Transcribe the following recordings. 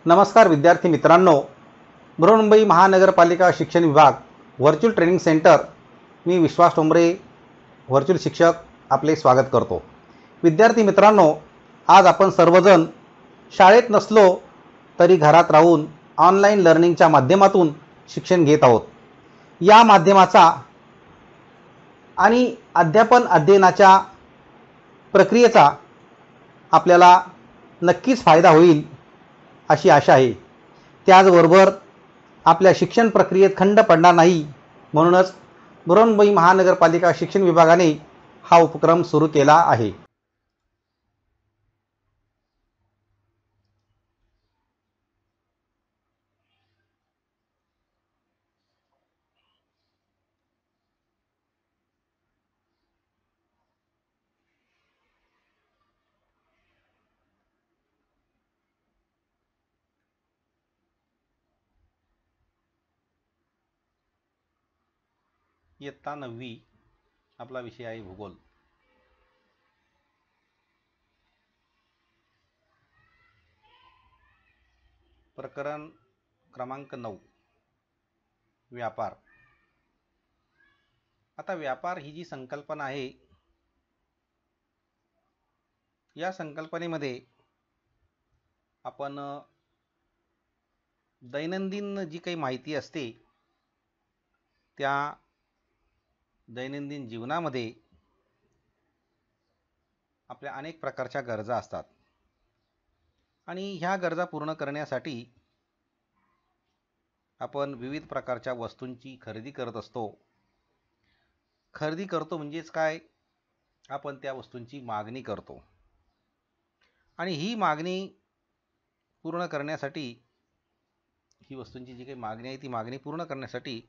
नमस्कार विद्यार्थी मित्रांनो, बृहन्मुंबई महानगरपालिका शिक्षण विभाग व्हर्च्युअल ट्रेनिंग सेंटर, मी विश्वास टोंबरे व्हर्च्युअल शिक्षक आपले स्वागत करतो। विद्यार्थी मित्रांनो, आज आपण सर्वजण शाळेत नसलो तरी घरात राहून ऑनलाईन लर्निंगच्या माध्यमातून शिक्षण घेत आहोत। या माध्यमाचा आणि अध्यापन अध्ययनाच्या प्रक्रियेचा आपल्याला नक्कीच फायदा होईल अशी आशा आहे। त्याचबरोबर आपल्या शिक्षण प्रक्रियेत खंड पडणार नाही, म्हणूनच बृहन्मुंबई महानगरपालिका शिक्षण विभागाने हा उपक्रम सुरू केला आहे। इयत्ता 9वी आपला विषय आहे भूगोल। प्रकरण क्रमांक 9, व्यापार। आता व्यापार ही जी संकल्पना आहे, या संकल्पनेमध्ये आपण दैनंदिन जी काही माहिती असते त्या दैनंदिन जीवनामध्ये आपल्या अनेक प्रकारच्या गरजा असतात आणि ह्या गरजा पूर्ण करण्यासाठी आपण विविध प्रकारच्या वस्तूंची खरेदी करत असतो। खरेदी करतो म्हणजेच काय, आपण त्या वस्तूंची मागणी करतो आणि ही मागणी पूर्ण करण्यासाठी, ही वस्तूंची जी काही मागणी आहे ती मागणी पूर्ण करण्यासाठी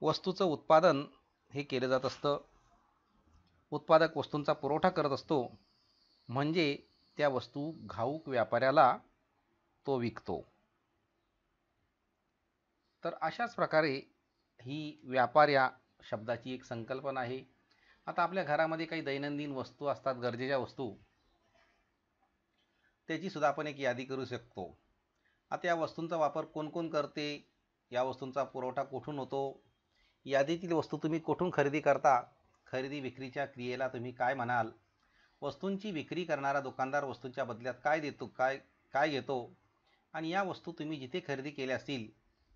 वस्तूचं उत्पादन हे केलं जात असतं। उत्पादक वस्तूंचा पुरवठा करत असतो, म्हणजे त्या वस्तू घाऊक व्यापाऱ्याला तो विकतो। तर अशाच प्रकारे ही व्यापार या शब्दाची एक संकल्पना आहे। आता आपल्या घरामध्ये काही दैनंदिन वस्तू असतात, गरजेच्या वस्तू, त्याची सुद्धा आपण एक यादी करू शकतो। आता या वस्तूंचा वापर कोण कोण करते, या वस्तूंचा पुरवठा कुठून होतो, यादीतील वस्तू तुम्ही कुठून खरेदी करता, खरेदी विक्रीच्या क्रियेला तुम्ही काय म्हणाल, वस्तूंची विक्री करणारा दुकानदार वस्तूंच्या बदल्यात काय देतो, काय घेतो, आणि या वस्तू तुम्ही जिथे खरेदी केल्या असतील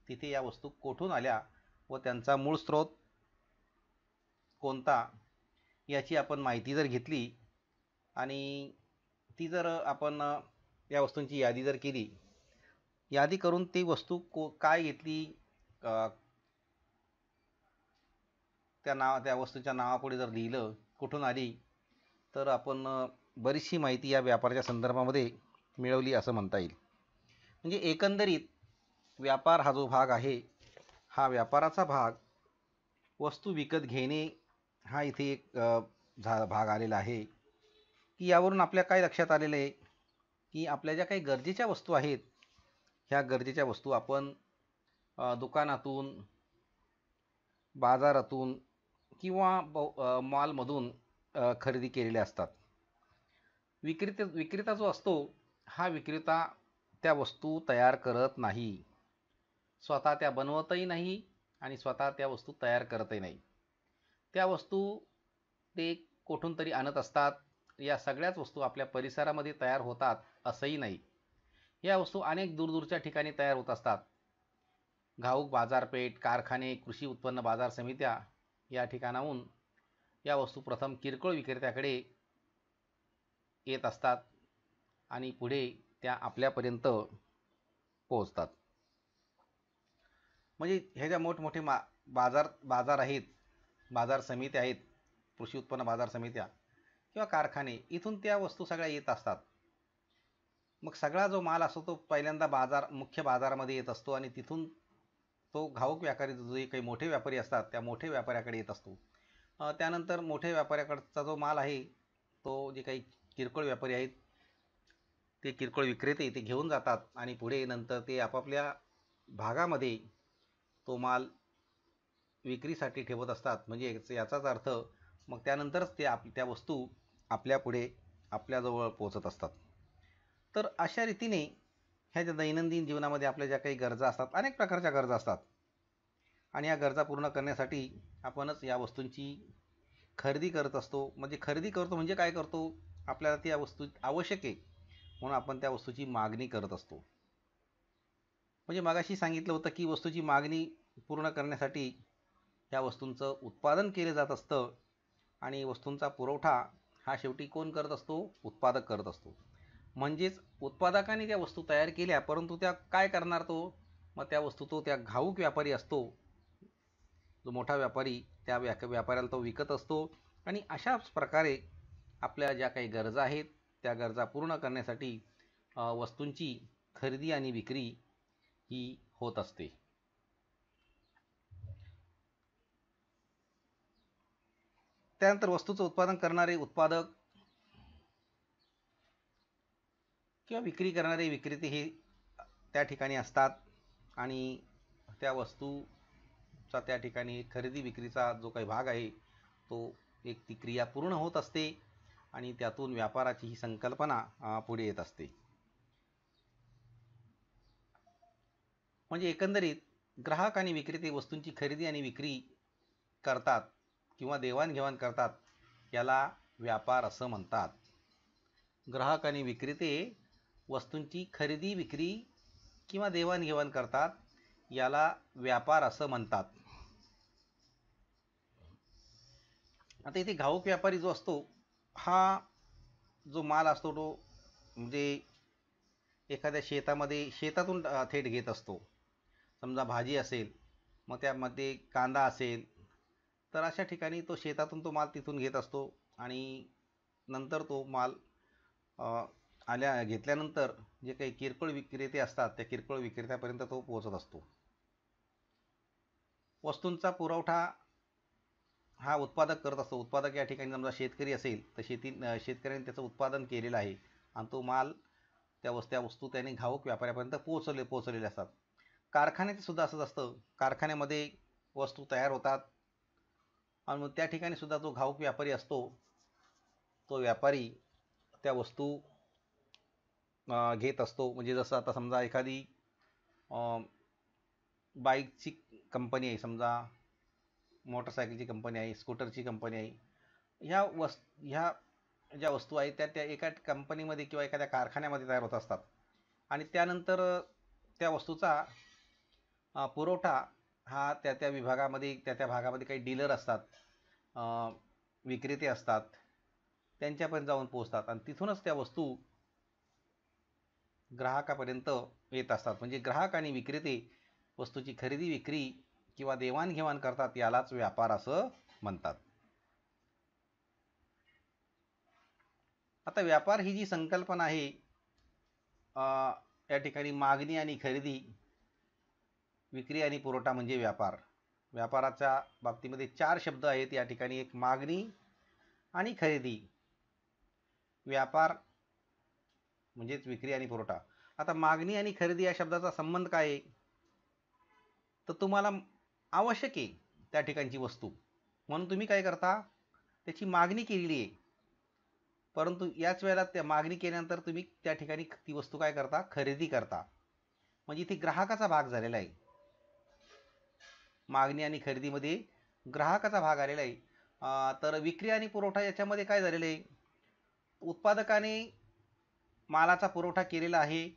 तिथे या वस्तू कोठून आल्या व त्यांचा मूळ स्रोत कोणता, याची आपण माहिती जर घेतली आणि ती जर आपण या वस्तूंची यादी जर केली, यादी करून ती वस्तू काय घेतली, त्या वस्तूच्या नावापुढे जर लिहिलं कुठून आली, तर आपण बरीचशी माहिती या व्यापाराच्या संदर्भामध्ये मिळवली असं म्हणता येईल। म्हणजे एकंदरीत व्यापार हा जो भाग आहे, हा व्यापाराचा भाग वस्तू विकत घेणे हा इथे एक भाग आलेला आहे। की यावरून आपल्या काय लक्षात आलेलं आहे की आपल्या ज्या काही गरजेच्या वस्तू आहेत, ह्या गरजेच्या वस्तू आपण दुकानातून, बाजारातून किंवा मॉलमधून खरेदी केलेल्या असतात। विक्रेता जो असतो, हा विक्रेता त्या वस्तू तयार करत नाही, स्वतः त्या बनवतही नाही आणि स्वतः त्या वस्तू तयार करतही नाही। त्या वस्तू ते कोठून तरी आणत असतात। या सगळ्याच वस्तू आपल्या परिसरामध्ये तयार होतात असंही नाही, या वस्तू अनेक दूरदूरच्या ठिकाणी तयार होत असतात। घाऊक बाजारपेठ, कारखाने, कृषी उत्पन्न बाजार समित्या या ठिकाणाहून या वस्तू प्रथम किरकोळ विक्रेत्याकडे येत असतात आणि पुढे त्या आपल्यापर्यंत पोहोचतात। म्हणजे ह्या ज्या मोठमोठे बाजार आहेत, बाजार समित्या आहेत, कृषी उत्पन्न बाजार समित्या किंवा कारखाने, इथून त्या वस्तू सगळ्या येत असतात। मग सगळा जो माल असतो तो पहिल्यांदा मुख्य बाजारामध्ये येत असतो आणि तिथून तो घाऊक व्यापारी, जे काही मोठे व्यापारी असतात, त्या मोठे व्यापाऱ्याकडे येत असतो। त्यानंतर मोठे व्यापाऱ्याकडचा जो माल आहे, तो जे काही किरकोळ व्यापारी आहेत, ते किरकोळ विक्रेते ते घेऊन जातात आणि पुढे नंतर ते आपापल्या भागामध्ये तो माल विक्रीसाठी ठेवत असतात। म्हणजे याचाच अर्थ मग त्यानंतरच त्या वस्तू आपल्यापुढे आपल्याजवळ पोहोचत असतात। तर अशा रीतीने ह्या ज्या दैनंदिन जीवनामध्ये आपल्या ज्या काही गरजा असतात, अनेक प्रकारच्या गरजा असतात, आणि या गरजा पूर्ण करण्यासाठी आपणच या वस्तूंची खरेदी करत असतो. म्हणजे खरेदी करतो म्हणजे काय करतो, आपल्याला त्या वस्तू आवश्यक आहे म्हणून आपण त्या वस्तूची मागणी करत असतो. म्हणजे मगाशी सांगितलं होतं की वस्तूची मागणी पूर्ण करण्यासाठी या वस्तूंचं उत्पादन केलं जात असतं, आणि वस्तूंचा पुरवठा हा शेवटी कोण करत असतो, उत्पादक करत असतो. म्हणजेच उत्पादकाने त्या वस्तू तयार केल्या, परंतु त्या काय करणार तो, मग त्या वस्तू तो त्या घाऊक व्यापारी असतो, जो मोठा व्यापारी, त्या व्यापाऱ्याला तो विकत असतो. आणि अशाच प्रकारे आपल्या ज्या काही गरजा आहेत त्या गरजा पूर्ण करण्यासाठी वस्तूंची खरेदी आणि विक्री ही होत असते. त्यानंतर वस्तूचं उत्पादन करणारे उत्पादक किंवा विक्री करणारे विक्रेते हे त्या ठिकाणी असतात, आणि त्या वस्तूचा त्या ठिकाणी खरेदी विक्रीचा जो काही भाग आहे तो एक ती क्रिया पूर्ण होत असते, आणि त्यातून व्यापाराची ही संकल्पना पुढे येत असते. म्हणजे एकंदरीत ग्राहक आणि विक्रेते वस्तूंची खरेदी आणि विक्री करतात किंवा देवाणघेवाण करतात, याला व्यापार असं म्हणतात. ग्राहक आणि विक्रेते वस्तूंची खरेदी विक्री किंवा देवाणघेवाण करतात, याला व्यापार असं म्हणतात. आता इथे घाऊक व्यापारी जो असतो, हा जो माल असतो तो म्हणजे एखाद्या शेतातून थेट घेत असतो. समजा भाजी असेल, मग त्यामध्ये कांदा असेल, तर अशा ठिकाणी तो शेतातून तो माल तिथून घेत असतो, आणि नंतर तो माल घेतल्यानंतर जे काही किरकोळ विक्रेते असतात त्या किरकोळ विक्रेत्यापर्यंत तो पोहोचत असतो. वस्तूंचा पुरवठा हा उत्पादक करत असतो. उत्पादक या ठिकाणी समजा शेतकरी असेल तर शेतकऱ्याने त्याचं उत्पादन केलेलं आहे, आणि तो माल त्या वस्तू त्याने घाऊक व्यापाऱ्यापर्यंत पोहोचलेले असतात. कारखान्याचं सुद्धा असंच असतं. कारखान्यामध्ये वस्तू तयार होतात, आणि मग त्या ठिकाणी सुद्धा जो घाऊक व्यापारी असतो, तो व्यापारी त्या वस्तू घेत असतो. म्हणजे जसं आता समजा एखादी बाईकची कंपनी आहे, समजा मोटरसायकलची कंपनी आहे, स्कूटरची कंपनी आहे, ह्या ज्या वस्तू आहेत त्या एका कंपनीमध्ये किंवा एखाद्या कारखान्यामध्ये तयार होत असतात, आणि त्यानंतर त्या वस्तूचा पुरवठा हा त्या विभागामध्ये त्या भागामध्ये काही डीलर असतात, विक्रेते असतात, त्यांच्यापर्यंत जाऊन पोहोचतात, आणि तिथूनच त्या वस्तू ग्राहकापर्यंत येत असतात. म्हणजे ग्राहक आणि विक्रेते वस्तूची खरेदी विक्री किंवा देवाणघेवाण करतात, यालाच व्यापार असं म्हणतात. आता व्यापार ही जी संकल्पना आहे, या ठिकाणी मागणी आणि खरेदी, विक्री आणि पुरवठा म्हणजे व्यापार. व्यापाराच्या बाबतीमध्ये 4 शब्द आहेत या ठिकाणी. एक मागणी आणि खरेदी, व्यापार म्हणजेच विक्री आणि पुरवठा. आता मागणी आणि खरेदी या शब्दाचा संबंध काय आहे, तर तुम्हाला आवश्यक आहे त्या ठिकाणची वस्तू, म्हणून तुम्ही काय करता, त्याची मागणी केलेली आहे, परंतु याच वेळेला त्या मागणी केल्यानंतर तुम्ही त्या ठिकाणी ती वस्तू काय करता, खरेदी करता. म्हणजे इथे ग्राहकाचा भाग झालेला आहे. मागणी आणि खरेदीमध्ये ग्राहकाचा भाग आलेला आहे. तर विक्री आणि पुरवठा याच्यामध्ये काय झालेलं आहे, उत्पादकाने मालाचा पुरवठा केलेला आहे,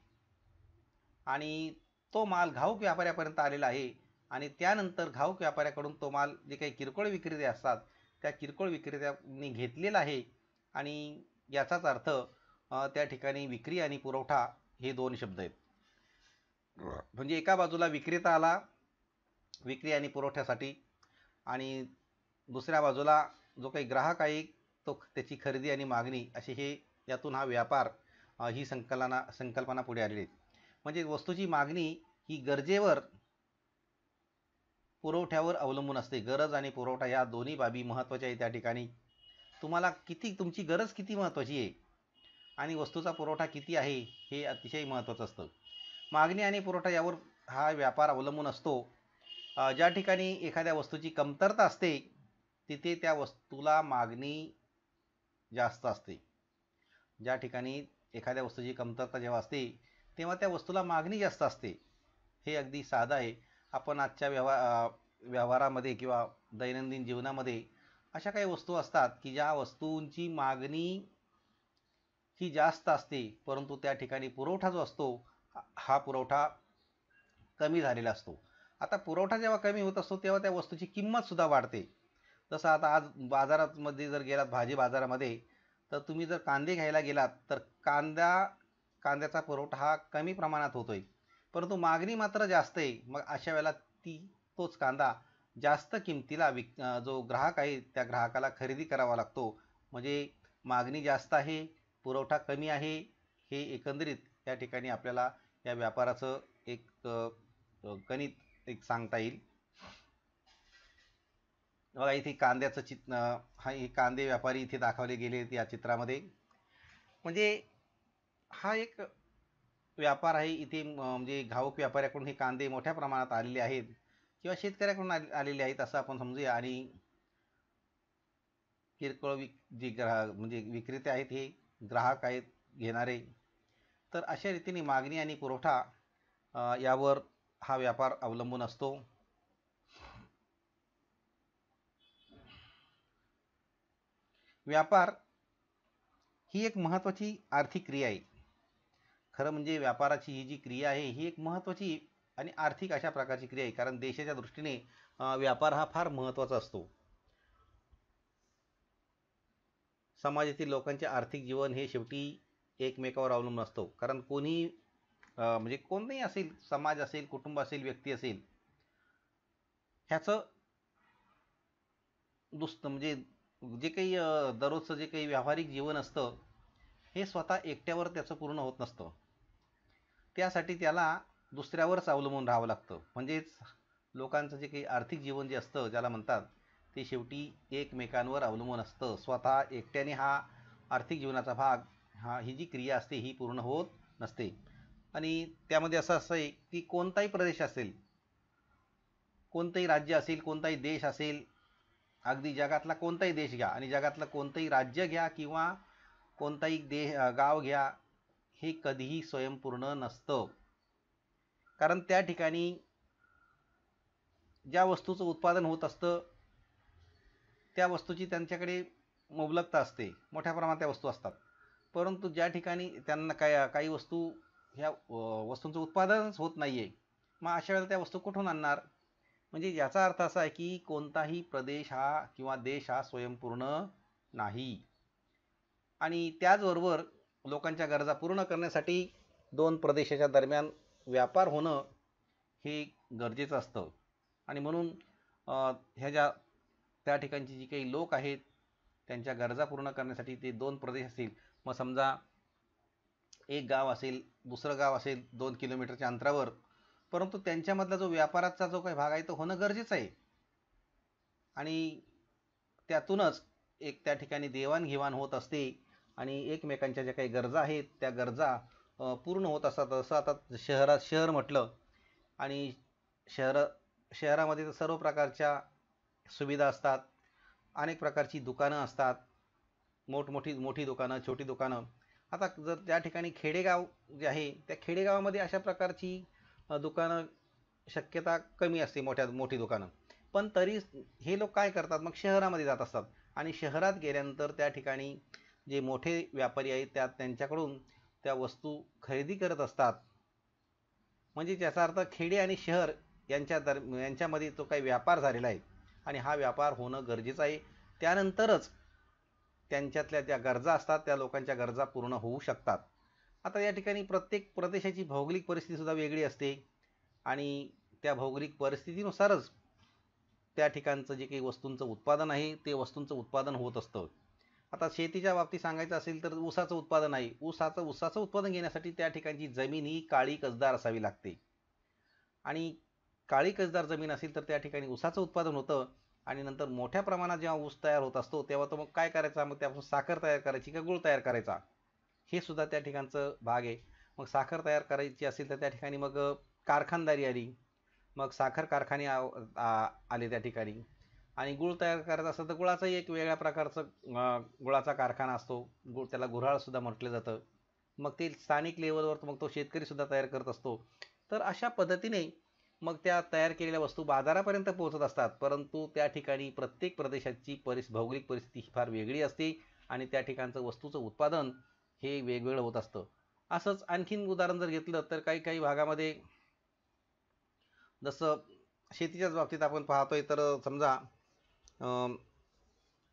आणि तो माल घाऊक व्यापाऱ्यापर्यंत आलेला आहे, आणि त्यानंतर घाऊक व्यापाऱ्याकडून तो माल जे काही किरकोळ विक्रेते असतात त्या किरकोळ विक्रेत्यांनी घेतलेला आहे. आणि याचाच अर्थ त्या ठिकाणी विक्री आणि पुरवठा हे 2 शब्द आहेत. म्हणजे एका बाजूला विक्रेता आला विक्री आणि पुरवठ्यासाठी, आणि दुसऱ्या बाजूला जो काही ग्राहक आहे तो त्याची खरेदी आणि मागणी, असे हे यातून हा व्यापार ही संकल्पना पुढे आलेली आहे. म्हणजे वस्तूची मागणी ही गरजेवर, पुरवठ्यावर अवलंबून असते. गरज आणि पुरवठा या दोन्ही बाबी महत्त्वाच्या आहेत त्या ठिकाणी. तुम्हाला तुमची गरज किती महत्त्वाची आहे आणि वस्तूचा पुरवठा किती आहे हे अतिशय महत्त्वाचं असतं. मागणी आणि पुरवठा यावर हा व्यापार अवलंबून असतो. ज्या ठिकाणी एखाद्या वस्तूची कमतरता असते तिथे त्या वस्तूला मागणी जास्त असते. ज्या ठिकाणी एखाद्या वस्तूची कमतरता जेव्हा असते तेव्हा त्या वस्तूला मागणी जास्त असते. हे अगदी साधं आहे. आपण आजच्या व्यवहारामध्ये किंवा दैनंदिन जीवनामध्ये अशा काही वस्तू असतात की ज्या वस्तूंची मागणी ही जास्त असते, परंतु त्या ठिकाणी पुरवठा जो असतो हा पुरवठा कमी झालेला असतो. आता पुरवठा जेव्हा कमी होत असतो तेव्हा त्या वस्तूची किंमतसुद्धा वाढते. जसं आता आज बाजारामध्ये जर गेलात, भाजी बाजारामध्ये, तर तुम्ही जर कांदे घ्यायला गेलात तर कांद्याचा पुरवठा हा कमी प्रमाणात होतोय, परंतु मागणी मात्र जास्त आहे. मग अशा वेळेला तोच कांदा जास्त किमतीला जो ग्राहक आहे त्या ग्राहकाला खरेदी करावा लागतो. म्हणजे मागणी जास्त आहे, पुरवठा कमी आहे. हे एकंदरीत त्या ठिकाणी आपल्याला या व्यापाराचं एक गणित एक सांगता येईल. बघा इथे कांद्याचं हा हे कांदे व्यापारी इथे दाखवले गेले या चित्रामध्ये. म्हणजे हा एक व्यापार आहे. इथे म्हणजे घाऊक व्यापाऱ्याकडून हे कांदे मोठ्या प्रमाणात आलेले आहेत किंवा शेतकऱ्याकडून आलेले आहेत असं आपण समजूया. आणि किरकोळ जे म्हणजे विक्रेते आहेत हे ग्राहक आहेत घेणारे. तर अशा रीतीने मागणी आणि पुरवठा यावर हा व्यापार अवलंबून असतो. व्यापार ही एक महत्त्वाची आर्थिक क्रिया आहे. खरं म्हणजे व्यापाराची ही जी क्रिया आहे ही एक महत्त्वाची आणि आर्थिक अशा प्रकारची क्रिया आहे, कारण देशाच्या दृष्टीने व्यापार हा फार महत्त्वाचा असतो. समाजातील लोकांचे आर्थिक जीवन हे शेवटी एकमेकावर अवलंबून असतो. कारण कोणी म्हणजे कोणताही असेल, समाज असेल, कुटुंब असेल, व्यक्ती असेल, ह्याचं म्हणजे जे काही दररोजचं जे काही व्यावहारिक जीवन असतं हे स्वतः एकट्यावर त्याचं पूर्ण होत नसतं. त्यासाठी त्याला दुसऱ्यावरच अवलंबून राहावं लागतं. म्हणजेच लोकांचं जे काही आर्थिक जीवन जे असतं ज्याला म्हणतात ते शेवटी एकमेकांवर अवलंबून असतं. स्वतः एकट्याने हा आर्थिक जीवनाचा भाग ही जी क्रिया असते ही पूर्ण होत नसते. आणि त्यामध्ये असं आहे की कोणताही प्रदेश असेल, कोणतंही राज्य असेल, कोणताही देश असेल, अगदी जगातला कोणताही देश घ्या आणि जगातलं कोणतंही राज्य घ्या किंवा कोणताही गाव घ्या, हे कधीही स्वयंपूर्ण नसतं. कारण त्या ठिकाणी ज्या वस्तूचं उत्पादन होत असतं त्या वस्तूची त्यांच्याकडे मुबलकता असते, मोठ्या प्रमाणात त्या वस्तू असतात. परंतु ज्या ठिकाणी त्यांना काही वस्तू ह्या वस्तूंचं उत्पादनच होत नाही आहे, मग अशा वेळेला त्या वस्तू कुठून आणणार? म्हणजे याचा अर्थ असा आहे की कोणताही प्रदेश हा किंवा देश हा स्वयंपूर्ण नाही. आणि त्याचबरोबर लोकांच्या गरजा पूर्ण करण्यासाठी दोन प्रदेशाच्या दरम्यान व्यापार होणं हे गरजेचं असतं. आणि म्हणून ह्या त्या ठिकाणची जी काही लोक आहेत त्यांच्या गरजा पूर्ण करण्यासाठी ते दोन प्रदेश असतील, मग समजा एक गाव असेल, दुसरं गाव असेल 2 किलोमीटरच्या अंतरावर, परंतु त्यांच्यामधला जो व्यापाराचा जो काही भाग आहे तो होणं गरजेचं आहे. आणि त्यातूनच एक त्या ठिकाणी देवाणघेवाण होत असते आणि एकमेकांच्या ज्या काही गरजा आहेत त्या गरजा पूर्ण होत असतात. जसं आता शहर म्हटलं आणि शहरामध्ये तर सर्व प्रकारच्या सुविधा असतात, अनेक प्रकारची दुकानं असतात, मोठी दुकानं, छोटी दुकानं. आता जर त्या ठिकाणी खेडेगाव जे आहे त्या खेडेगावामध्ये अशा प्रकारची दुकानं शक्यता कमी असते, मोठी दुकानं. पण तरी हे लोक काय करतात, मग शहरामध्ये जात असतात आणि शहरात गेल्यानंतर त्या ठिकाणी जे मोठे व्यापारी आहेत त्यांच्याकडून त्या वस्तू खरेदी करत असतात. म्हणजे त्याचा अर्थ खेडे आणि शहर यांच्यामध्ये तो काही व्यापार झालेला आहे आणि हा व्यापार होणं गरजेचं आहे. त्यानंतरच त्यांच्यातल्या ज्या गरजा असतात त्या लोकांच्या गरजा पूर्ण होऊ शकतात. आता या ठिकाणी प्रत्येक प्रदेशाची भौगोलिक परिस्थितीसुद्धा वेगळी असते आणि त्या भौगोलिक परिस्थितीनुसारच त्या ठिकाणचं जे काही वस्तूंचं उत्पादन आहे ते वस्तूंचं उत्पादन होत असतं. आता शेतीच्या बाबतीत सांगायचं असेल तर ऊसाचं उत्पादन आहे. ऊसाचं उत्पादन घेण्यासाठी त्या ठिकाणची जमीन ही काळी कसदार असावी लागते आणि काळी कसदार जमीन असेल तर त्या ठिकाणी ऊसाचं उत्पादन होतं. आणि नंतर मोठ्या प्रमाणात जेव्हा ऊस तयार होत असतो तेव्हा तो मग काय करायचा, मग त्यापासून साखर तयार करायची का गूळ तयार करायचा, हे सुद्धा त्या ठिकाणचं भाग आहे. मग साखर तयार करायची असेल तर त्या ठिकाणी मग कारखानदारी आली, मग साखर कारखाने आले त्या ठिकाणी. आणि गूळ तयार करायचा असेल तर गुळाचाही एक वेगळ्या प्रकारचं गुळाचा कारखाना असतो. त्याला गुऱ्हाळसुद्धा म्हटलं जातं. मग ते स्थानिक लेवलवर मग तो शेतकरीसुद्धा तयार करत असतो. तर अशा पद्धतीने मग त्या तयार केलेल्या वस्तू बाजारापर्यंत पोहोचत असतात. परंतु त्या ठिकाणी प्रत्येक प्रदेशाची भौगोलिक परिस्थिती फार वेगळी असते आणि त्या ठिकाणचं वस्तूचं उत्पादन हे वेगवेगळं होत असतं. असंच आणखीन उदाहरण जर घेतलं तर काही काही भागामध्ये जसं शेतीच्याच बाबतीत आपण पाहतोय तर समजा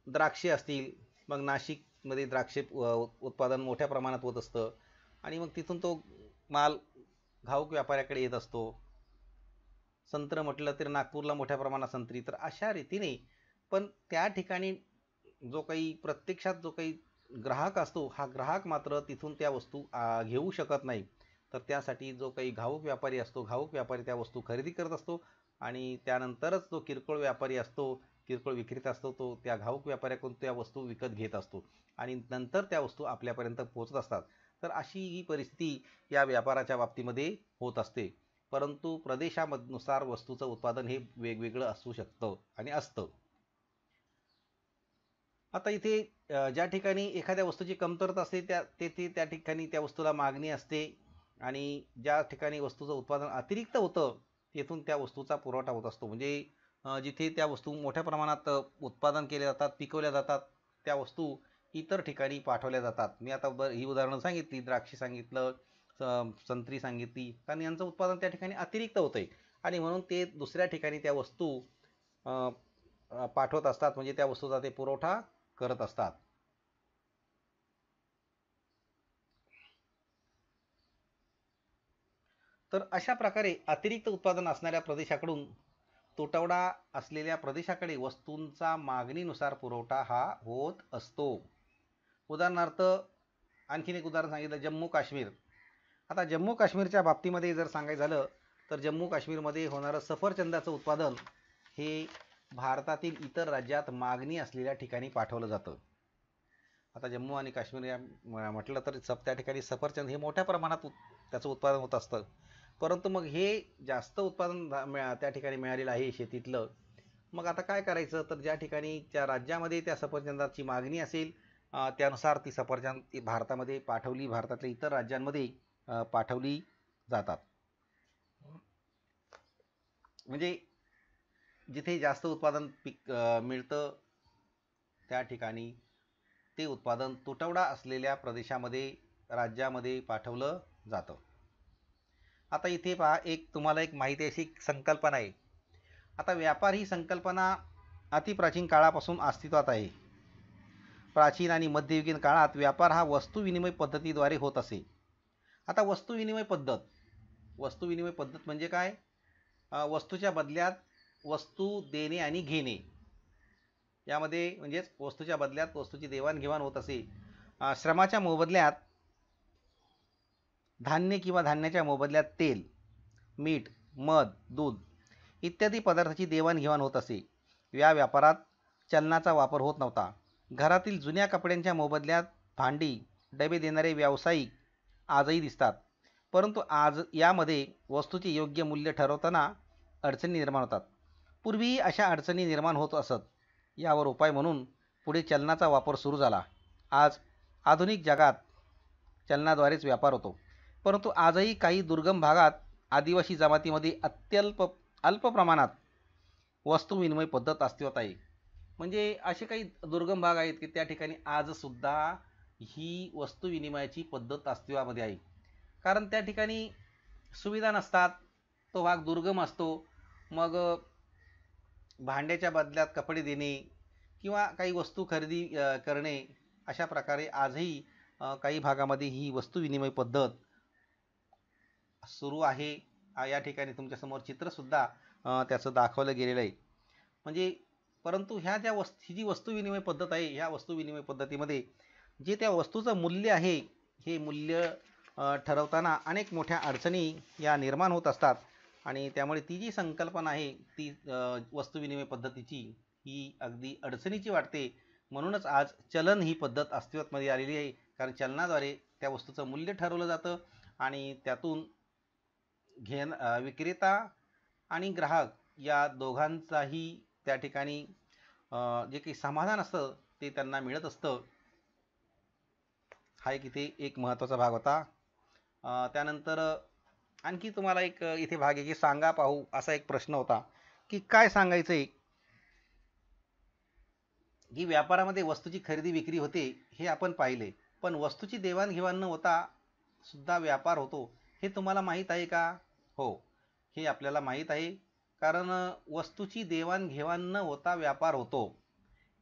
द्राक्षे असतील, मग नाशिकमध्ये द्राक्षे उत्पादन मोठ्या प्रमाणात होत असतं आणि मग तिथून तो माल घाऊक व्यापाऱ्याकडे येत असतो. संत्र म्हटलं तर नागपूरला मोठ्या प्रमाणात संत्री. तर अशा रीतीने पण त्या ठिकाणी जो काही प्रत्यक्षात जो काही ग्राहक असतो, हा ग्राहक मात्र तिथून त्या वस्तू घेऊ शकत नाही. तर त्यासाठी जो काही घाऊक व्यापारी असतो, घाऊक व्यापारी त्या वस्तू खरेदी करत असतो आणि त्यानंतरच जो किरकोळ व्यापारी असतो, किरकोळ विक्रेता असतो, तो त्या घाऊक व्यापाऱ्याकडून त्या वस्तू विकत घेत असतो आणि नंतर त्या वस्तू आपल्यापर्यंत पोहोचत असतात. तर अशी ही परिस्थिती या व्यापाराच्या बाबतीमध्ये होत असते. परंतु प्रदेशानुसार वस्तूचं उत्पादन हे वेगवेगळं असू शकतं आणि असतं. आता इथे ज्या ठिकाणी एखाद्या वस्तूची कमतरता असते तेथे त्या ठिकाणी त्या वस्तूला मागणी असते आणि ज्या ठिकाणी वस्तूचं उत्पादन अतिरिक्त होतं तेथून त्या वस्तूचा पुरवठा होत असतो. म्हणजे जिथे त्या वस्तू मोठ्या प्रमाणात उत्पादन केले जातात, पिकवल्या जातात, त्या वस्तू इतर ठिकाणी पाठवल्या जातात. मी आता ही उदाहरणं सांगितली, द्राक्षी सांगितलं, संत्री सांगितली, कारण यांचं उत्पादन त्या ठिकाणी अतिरिक्त होतं आहे आणि म्हणून ते दुसऱ्या ठिकाणी त्या वस्तू पाठवत असतात, म्हणजे त्या वस्तूचा ते पुरवठा करत असतात. तर अशा प्रकारे अतिरिक्त उत्पादन असणाऱ्या प्रदेशाकडून तुटवडा असलेल्या प्रदेशाकडे वस्तूंचा मागणीनुसार पुरवठा हा होत असतो. उदाहरणार्थ आणखीन एक उदाहरण सांगितलं, जम्मू काश्मीर. आता जम्मू काश्मीरच्या बाबतीमध्ये जर सांगायचं झालं तर जम्मू काश्मीरमध्ये होणारं सफरचंदाचं उत्पादन हे भारतातील इतर राज्यात मागणी असलेल्या ठिकाणी पाठवलं जातं. आता जम्मू आणि काश्मीर या म्हटलं तर त्या ठिकाणी सफरचंद हे मोठ्या प्रमाणात त्याचं उत्पादन होत असतं. परंतु मग हे जास्त उत्पादन त्या ठिकाणी मिळालेलं आहे शेतीतलं. मग आता काय करायचं, तर ज्या ठिकाणी त्या राज्यामध्ये त्या सफरचंदाची मागणी असेल त्यानुसार ती सफरचंद भारतामध्ये भारतातल्या इतर राज्यांमध्ये पाठवली जातात. म्हणजे जिथे जास्त उत्पादन मिळतं त्या ठिकाणी ते उत्पादन तुटवडा असलेल्या प्रदेशामध्ये राज्यामध्ये पाठवलं जातं. आता इथे पहा, तुम्हाला एक माहिती अशी संकल्पना आहे. आता व्यापार ही संकल्पना अतिप्राचीन काळापासून अस्तित्वात आहे. प्राचीन आणि मध्ययुगीन काळात व्यापार हा वस्तू विनिमय पद्धतीद्वारे होत असे. आता वस्तू विनिमय पद्धत म्हणजे काय? वस्तूच्या बदल्यात वस्तू देणे आणि घेणे, यामध्ये म्हणजेच वस्तूच्या बदल्यात वस्तूची देवाणघेवाण होत असे. श्रमाच्या मोबदल्यात धान्य किंवा धान्याच्या मोबदल्यात तेल, मीठ, मध, दूध इत्यादी पदार्थाची देवाणघेवाण होत असे. या व्यापारात चलनाचा वापर होत नव्हता. घरातील जुन्या कपड्यांच्या मोबदल्यात भांडी, डबे देणारे व्यावसायिक आजही दिसतात. परंतु आज यामध्ये वस्तूचे योग्य मूल्य ठरवताना अडचणी निर्माण होतात. पूर्वीही अशा अडचणी निर्माण होत असत. यावर उपाय म्हणून पुढे चलनाचा वापर सुरू झाला. आज आधुनिक जगात चलनाद्वारेच व्यापार होतो. परंतु आजही काही दुर्गम भागात आदिवासी जमातीमध्ये अल्प प्रमाणात वस्तू विनिमय पद्धत अस्तित्वात आहे. म्हणजे असे काही दुर्गम भाग आहेत की त्या ठिकाणी आजसुद्धा ही वस्तू विनिमयाची पद्धत अस्तित्वामध्ये आहे. कारण त्या ठिकाणी सुविधा नसतात, तो भाग दुर्गम असतो. मग भांड्याच्या बदल्यात कपडे देणे किंवा काही वस्तू खरेदी करणे, अशा प्रकारे आजही काही भागामध्ये ही वस्तू विनिमय पद्धत सुरू आहे. या ठिकाणी तुमच्यासमोर चित्रसुद्धा त्याचं दाखवलं गेलेलं आहे. म्हणजे परंतु ही जी वस्तू विनिमय पद्धत आहे, ह्या वस्तू विनिमय पद्धतीमध्ये जे त्या वस्तूचं मूल्य आहे, हे मूल्य ठरवताना अनेक मोठ्या अडचणी या निर्माण होत असतात आणि त्यामुळे ती जी संकल्पना आहे ती वस्तू विनिमय पद्धतीची ही अगदी अडचणीची वाटते. म्हणूनच आज चलन ही पद्धत अस्तित्वामध्ये आलेली आहे. कारण चलनाद्वारे त्या वस्तूचं मूल्य ठरवलं जातं आणि त्यातून विक्रेता आणि ग्राहक या दोघांचाही त्या ठिकाणी जे काही समाधान असतं ते त्यांना मिळत असतं. हा एक इथे एक महत्त्वाचा भाग होता. त्यानंतर आणखी तुम्हाला एक इथे भाग आहे की सांगा पाहू असा एक प्रश्न होता की काय सांगायचं आहे की व्यापारामध्ये वस्तूची खरेदी विक्री होते हे आपण पाहिले, पण वस्तूची देवाणघेवाण न होता सुद्धा व्यापार होतो हे तुम्हाला माहीत आहे का? हो, हे आपल्याला माहीत आहे. कारण वस्तूची देवाणघेवाण न होता व्यापार होतो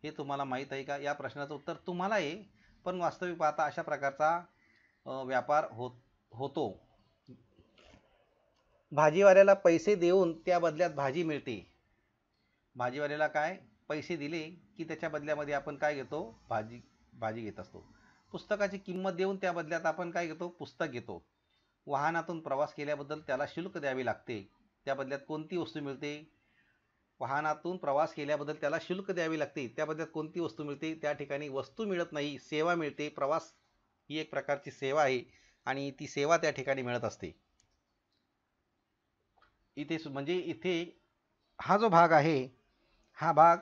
हे तुम्हाला माहीत आहे का? या प्रश्नाचं उत्तर तुम्हाला आहे, पण वास्तविक पाहता अशा प्रकारचा व्यापार होतो. भाजीवाल्याला पैसे देऊन त्या बदल्यात भाजी मिळते. भाजीवाल्याला काय पैसे दिले की त्याच्या बदल्यामध्ये आपण काय घेतो? भाजी घेत असतो. पुस्तकाची किंमत देऊन त्या बदल्यात आपण काय घेतो? पुस्तक घेतो. वाहनातून प्रवास केल्याबद्दल त्याला शुल्क द्यावे लागते, त्या बदल्यात कोणती वस्तू मिळते? वाहनातून प्रवास केल्याबद्दल त्याला शुल्क द्यावे लागते, त्या बदल्यात कोणती वस्तू मिळते? त्या ठिकाणी वस्तू मिळत नाही, सेवा मिळते. प्रवास ही एक प्रकारची सेवा आहे आणि ती सेवा त्या ठिकाणी मिळत असते. इथे म्हणजे इथे हा जो भाग आहे हा भाग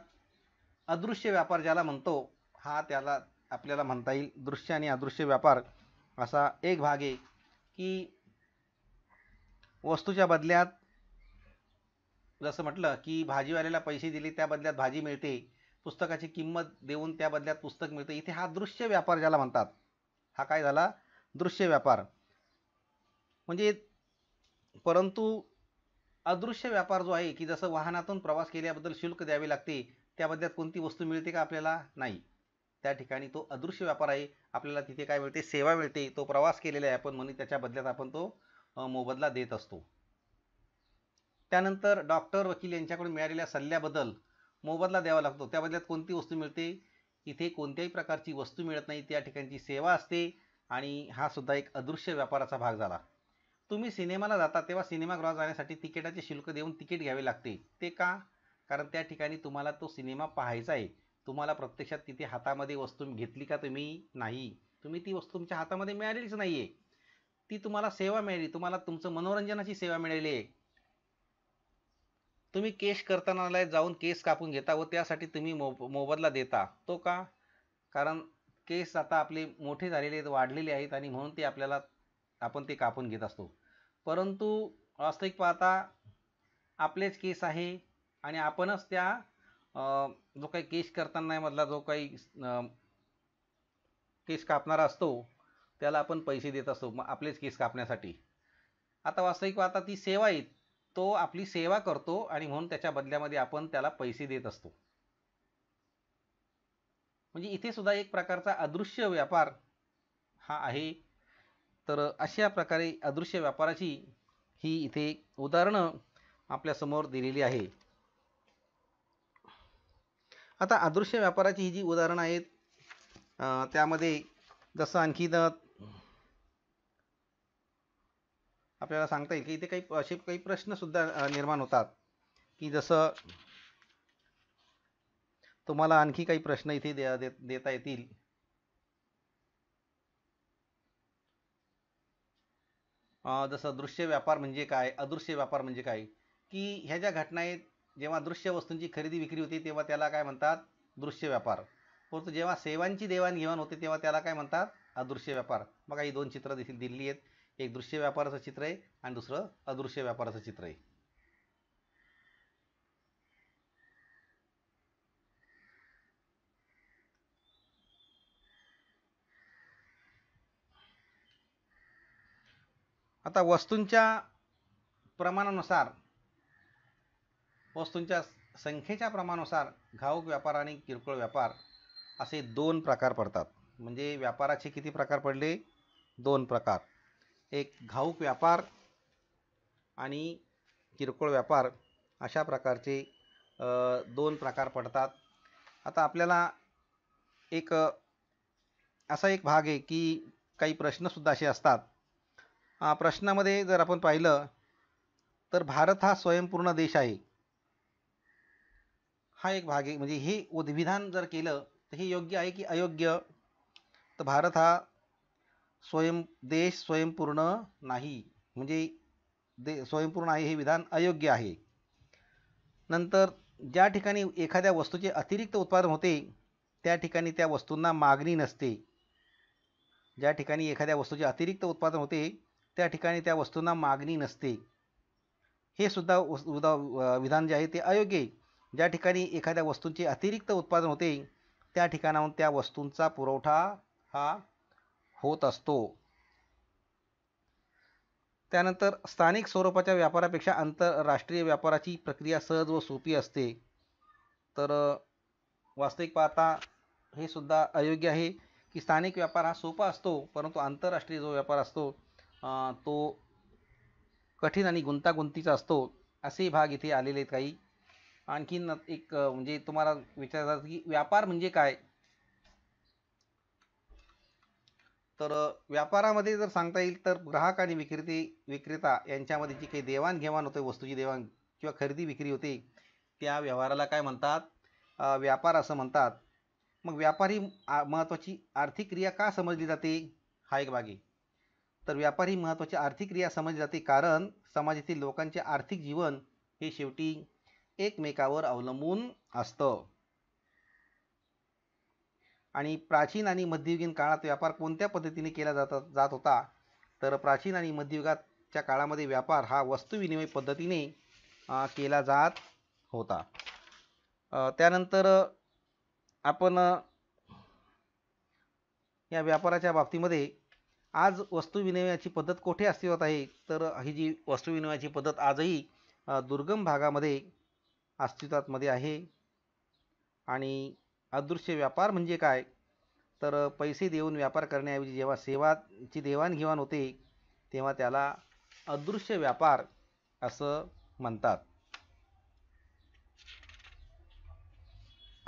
अदृश्य व्यापार ज्याला म्हणतो, हा त्याला आपल्याला म्हणता येईल दृश्य आणि अदृश्य व्यापार असा एक भाग आहे की वस्तूच्या बदल्यात जसं म्हटलं की भाजीवाल्याला पैसे दिले त्या बदल्यात भाजी मिळते, पुस्तकाची किंमत देऊन त्या बदल्यात पुस्तक मिळते. इथे हा दृश्य व्यापार ज्याला म्हणतात, हा काय झाला? दृश्य व्यापार. म्हणजे परंतु अदृश्य व्यापार जो आहे की जसं वाहनातून प्रवास केल्याबद्दल शुल्क द्यावे लागते, त्या बदल्यात कोणती वस्तू मिळते का आपल्याला? नाही. त्या ठिकाणी तो अदृश्य व्यापार आहे. आपल्याला तिथे काय मिळते? सेवा मिळते. तो प्रवास केलेला आहे आपण म्हणून त्याच्या बदल्यात आपण तो मोबदला देत असतो. त्यानंतर डॉक्टर वकील यांच्याकडून मिळालेल्या सल्ल्याबद्दल मोबदला द्यावा लागतो, त्या बदल्यात कोणती वस्तू मिळते? इथे कोणत्याही प्रकारची वस्तू मिळत नाही, त्या ठिकाणची सेवा असते आणि हा सुद्धा एक अदृश्य व्यापाराचा भाग झाला. तुम्ही सिनेमाला जाता तेव्हा सिनेमागृहात जाण्यासाठी तिकिटाचे शुल्क देऊन तिकीट घ्यावे लागते, ते का? कारण त्या ठिकाणी तुम्हाला तो सिनेमा पाहायचा आहे. तुम्हाला प्रत्यक्षात तिथे हातामध्ये वस्तू घेतली का तुम्ही? नाही. तुम्ही ती वस्तू तुमच्या हातामध्ये मिळालेलीच नाही आहे, ती तुम्हाला सेवा मिळाली, तुम्हाला तुमचं मनोरंजनाची सेवा मिळाली आहे. तुम्ही केश कर्तनालयात जाऊन केस कापून घेता व त्यासाठी तुम्ही मोबदला देता, तो का? कारण केस आता आपले मोठे झालेले आहेत, वाढलेले आहेत आणि म्हणून ते आपल्याला आपण ते कापून घेत असतो. परंतु वास्तविक पाहता आपलेच केस आहे आणि आपणच त्या जो काही केश कर्तनालयामधला जो काही केस कापणारा असतो त्याला आपण पैसे देत असतो आपलेच केस कापण्यासाठी. आता वास्तविक पाहता ती सेवा आहे, तो आपली सेवा करतो आणि म्हणून त्याच्या बदल्यामध्ये आपण त्याला पैसे देत असतो. म्हणजे इथे सुद्धा एक प्रकारचा अदृश्य व्यापार हा आहे. तर अशा प्रकारे अदृश्य व्यापाराची ही इथे उदाहरणं आपल्यासमोर दिलेली आहे. आता अदृश्य व्यापाराची ही जी उदाहरणं आहेत त्यामध्ये जसं आणखीन आपल्याला सांगता येईल की इथे काही असे काही प्रश्नसुद्धा निर्माण होतात की जसं तुम्हाला आणखी काही प्रश्न इथे देता येतील. जसं दृश्य व्यापार म्हणजे काय, अदृश्य व्यापार म्हणजे काय, की ह्या ज्या घटना आहेत जेव्हा दृश्य वस्तूंची खरेदी विक्री होते तेव्हा त्याला काय म्हणतात? दृश्य व्यापार. परंतु जेव्हा सेवांची देवाणघेवाण होते तेव्हा त्याला काय म्हणतात? अदृश्य व्यापार. बघा ही दोन चित्र देखील दिलेली आहेत, एक दृश्य व्यापाराचं चित्र आहे आणि दुसरं अदृश्य व्यापाराचं चित्र आहे. आता वस्तूंच्या प्रमाणानुसार, वस्तूंच्या संख्येच्या प्रमाणानुसार घाऊक व्यापार आणि किरकोळ व्यापार असे दोन प्रकार पडतात. म्हणजे व्यापाराचे किती प्रकार पडले? दोन प्रकार. एक घाऊक व्यापार आणि किरकोळ व्यापार अशा प्रकारचे दोन प्रकार पडतात. आता आपल्याला एक असा एक भाग आहे की काही प्रश्नसुद्धा असे असतात. प्रश्नामध्ये जर आपण पाहिलं तर भारत हा स्वयंपूर्ण देश आहे, हा एक भाग आहे. म्हणजे हे विधान जर केलं तर हे योग्य आहे की अयोग्य? तर भारत हा देश स्वयंपूर्ण नाही, म्हणजे स्वयंपूर्ण आहे हे विधान अयोग्य आहे. नंतर ज्या ठिकाणी एखाद्या वस्तूचे अतिरिक्त उत्पादन होते त्या ठिकाणी त्या वस्तूंना मागणी नसते. ज्या ठिकाणी एखाद्या वस्तूचे अतिरिक्त उत्पादन होते त्या ठिकाणी त्या वस्तूंना मागणी नसते, हे सुद्धा विधान जे आहे ते अयोग्य आहे. ज्या ठिकाणी एखाद्या वस्तूंचे अतिरिक्त उत्पादन होते त्या ठिकाणाहून त्या वस्तूंचा पुरवठा हा होत असतो. त्यानंतर स्थानिक स्वरूपाच्या व्यापारापेक्षा आंतरराष्ट्रीय व्यापाराची प्रक्रिया सहज व सोपी असते. तर वास्तविक पाहता हे सुद्धा अयोग्य आहे की स्थानिक व्यापार हा सोपा असतो, परंतु आंतरराष्ट्रीय जो व्यापार असतो तो कठीण आणि गुंतागुंतीचा असतो, असे भाग इथे आलेले आहेत काही. आणखीन एक म्हणजे तुम्हाला विचारतात की व्यापार म्हणजे काय. तर व्यापारामध्ये जर सांगता येईल तर ग्राहक आणि विक्रेता यांच्यामध्ये जी काही देवाणघेवाण होते, वस्तूची देवाण किंवा खरेदी विक्री होते, त्या व्यवहाराला काय म्हणतात, व्यापार असं म्हणतात. मग व्यापार ही महत्त्वाची आर्थिक क्रिया का समजली जाते, हा एक भाग आहे. तर व्यापार ही महत्त्वाची आर्थिक क्रिया समजली जाते कारण समाजातील लोकांचे आर्थिक जीवन हे शेवटी एकमेकावर अवलंबून असतं. आणि प्राचीन आणि मध्ययुगीन काळात व्यापार कोणत्या पद्धतीने केला जात होता, तर प्राचीन आणि मध्ययुगाच्या काळामध्ये व्यापार हा वस्तुविनिमय पद्धतीने केला जात होता. त्यानंतर आपण या व्यापाराच्या बाबतीमध्ये आज वस्तुविनिमयाची पद्धत कोठे अस्तित्वात आहे, तर ही जी वस्तुविनिमयाची पद्धत आजही दुर्गम भागामध्ये अस्तित्वामध्ये आहे. आणि अदृश्य व्यापार म्हणजे काय, तर पैसे देऊन व्यापार करण्याऐवजी जेव्हा सेवाची देवाणघेवाण होते तेव्हा त्याला अदृश्य व्यापार असं म्हणतात.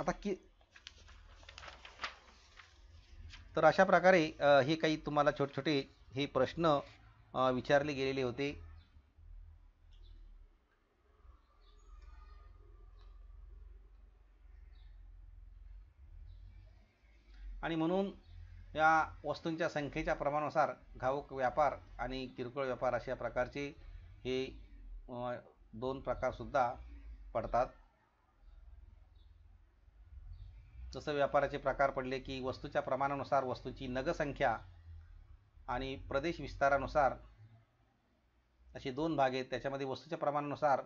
आता तर अशा प्रकारे हे काही तुम्हाला छोटे छोटे हे प्रश्न विचारले गेलेले होते. आणि म्हणून या वस्तूंच्या संख्येच्या प्रमाणानुसार घाऊक व्यापार आणि किरकोळ व्यापार अशा प्रकारचे हे दोन प्रकारसुद्धा पडतात. जसं व्यापाराचे प्रकार पडले की वस्तूच्या प्रमाणानुसार वस्तूची नगसंख्या आणि प्रदेश विस्तारानुसार असे दोन भाग आहेत. त्याच्यामध्ये वस्तूच्या प्रमाणानुसार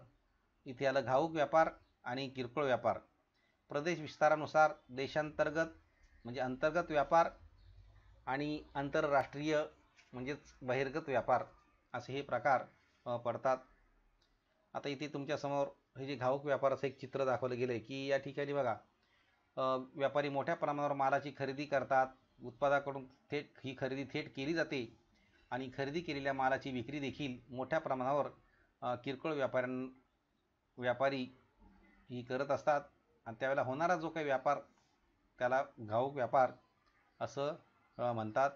इथे आलं घाऊक व्यापार आणि किरकोळ व्यापार. प्रदेश विस्तारानुसार देशांतर्गत म्हणजे अंतर्गत व्यापार आणि आंतरराष्ट्रीय म्हणजेच बहिर्गत व्यापार असे हे प्रकार पडतात. आता इथे तुमच्यासमोर हे जे घाऊक व्यापाराचं एक चित्र दाखवलं गेलं आहे की या ठिकाणी बघा, व्यापारी मोठ्या प्रमाणावर मालाची खरेदी करतात. उत्पादकाकडून ही खरेदी थेट केली जाते आणि खरेदी केलेल्या मालाची विक्री देखील मोठ्या प्रमाणावर किरकोळ व्यापारी ही करत असतात. आणि त्यावेळेला होणारा जो काही व्यापार त्याला घाऊक व्यापार असं म्हणतात.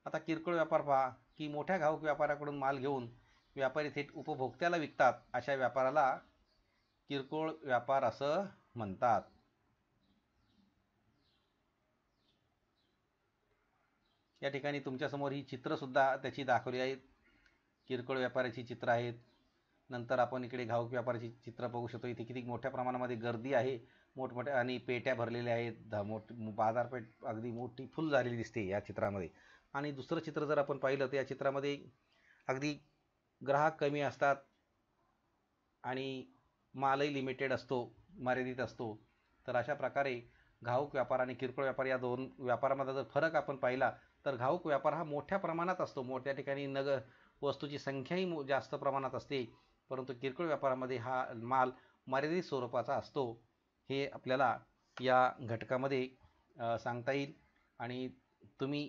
आता किरकोळ व्यापार पहा की मोठ्या घाऊक व्यापाऱ्याकडून माल घेऊन व्यापारी थेट उपभोक्त्याला विकतात, अशा व्यापाराला किरकोळ व्यापार असं म्हणतात. या ठिकाणी तुमच्यासमोर ही चित्रसुद्धा त्याची दाखवली आहेत. किरकोळ व्यापाराची चित्र आहेत. नंतर आपण इकडे घाऊक व्यापाराची चित्र बघू शकतो. इथे किती मोठ्या प्रमाणामध्ये गर्दी आहे, मोठमोठ्या आणि पेट्या भरलेल्या आहेत. बाजारपेठ अगदी मोठी फुल झालेली दिसते या चित्रामध्ये. आणि दुसरं चित्र जर आपण पाहिलं तर या चित्रामध्ये अगदी ग्राहक कमी असतात आणि मालही लिमिटेड असतो, मर्यादित असतो. तर अशा प्रकारे घाऊक व्यापार आणि किरकोळ व्यापार या दोन व्यापारामध्ये जर फरक आपण पाहिला तर घाऊक व्यापार हा मोठ्या प्रमाणात असतो, मोठ्या ठिकाणी वस्तूची संख्याही जास्त प्रमाणात असते. परंतु किरकोळ व्यापारामध्ये हा माल मर्यादित स्वरूपाचा असतो. हे आपल्याला या घटकामध्ये सांगता येईल. आणि तुम्ही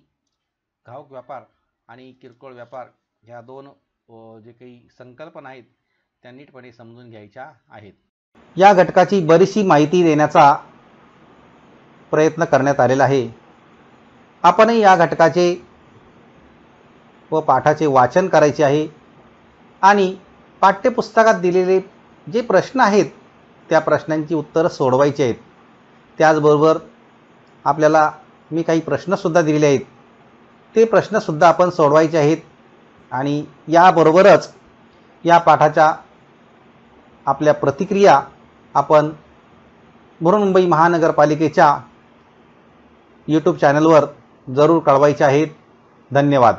घाऊक व्यापार आणि किरकोळ व्यापार ह्या दोन जे काही संकल्पना आहेत त्या नीटपणे समजून घ्यायच्या आहेत. या घटकाची बरीचशी माहिती देण्याचा प्रयत्न करण्यात आलेला आहे. आपणही या घटकाचे व पाठाचे वाचन करायचे आहे आणि पाठ्यपुस्तकात दिलेले जे प्रश्न आहेत त्या प्रश्नांची उत्तरं सोडवायची आहेत. त्याचबरोबर आपल्याला मी काही प्रश्नसुद्धा दिलेले आहेत, ते प्रश्नसुद्धा आपण सोडवायचे आहेत. आणि याबरोबरच या पाठाच्या आपल्या प्रतिक्रिया आपण बृहन्मुंबई महानगरपालिकेच्या यूट्यूब चॅनलवर जरूर कळवायचे आहेत. धन्यवाद.